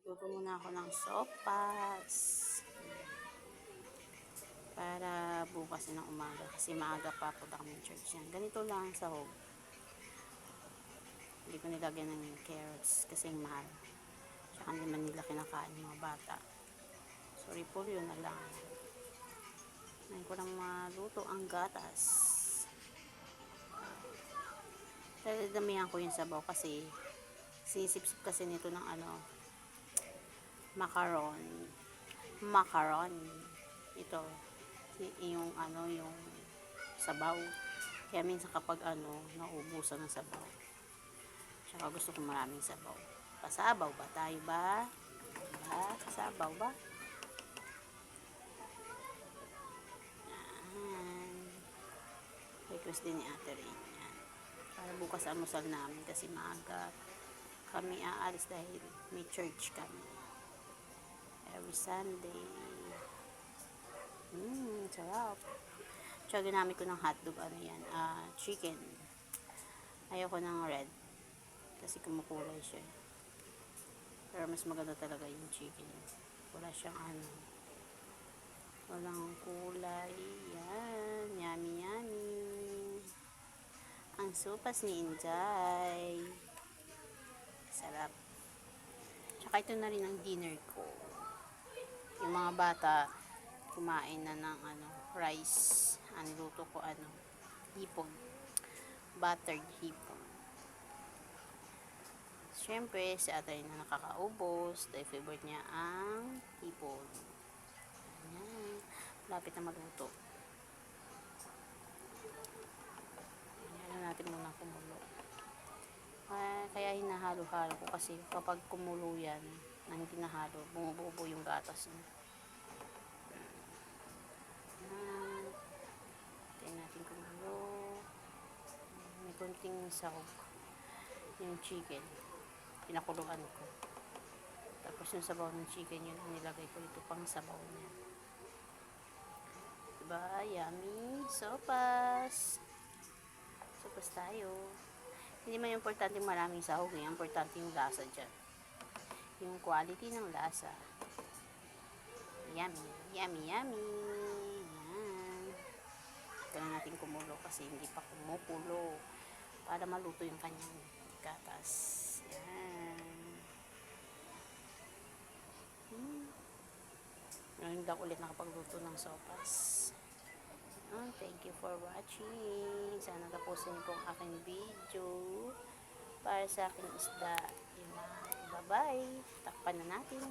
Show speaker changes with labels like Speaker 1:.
Speaker 1: Luto muna ako ng sopas para bukas ng umaga kasi maaga pa punta kami ng church yan. Ganito lang ang sahog. Hindi ko nilagyan ng carrots kasi mahal. Tsaka hindi man nila kinakain ng mga bata. Sorry po, yun na lang. Ngayon ko lang maluto ang gatas. Damihan ko yung sabaw kasi sinisip-sip kasi nito ng macaron ito yung yung sabaw, kaya minsan kapag naubusan ng sabaw, tsaka gusto ko maraming sabaw. Pasabaw ba tayo ba? Diba? Pasabaw ba? Yan, request din ni Ate Rain yan para bukas almusal namin kasi maaga kami aalis dahil may church kami every Sunday. Sarap. Tsaka ginamit ko ng hotdog, chicken. Ayoko ng red kasi kumukulay siya. Pero mas maganda talaga yung chicken. Wala siyang walang kulay. Yan. Yummy, yummy. Ang sopas ni Inday. Sarap. Tsaka ito na rin ang dinner ko. Yung mga bata kumain na ng rice. Ang luto ko hipon. Buttered hipon. Siyempre, si Ate na nakakaubos dahil favorite niya ang hipon. Ayan. Lapit na maluto. Ayan natin muna kumulo. Kaya hinahalo-halo ko kasi kapag kumulo yan na hindi nahalo, bumububo yung gatas niya. Tingnan natin kumulo. May konting sahog yung chicken. Pinakuluan ko. Tapos yung sabaw ng chicken yun, nilagay ko dito pang sabaw niya. Diba? Yummy. Sopas. Sopas tayo. Hindi man importante maraming sahog. Importante yung lasa dyan. Yung quality ng lasa. Yummy. Yummy, yummy. Yan. Ito na natin kumulo kasi hindi pa kumukulo. Para maluto yung kanyang gatas. Yan. Ngayon lang ulit nakapagluto ng sopas. Thank you for watching. Sana tapusin niyo po ang aking video para sa aking isda. Bye-bye. Takpan na natin.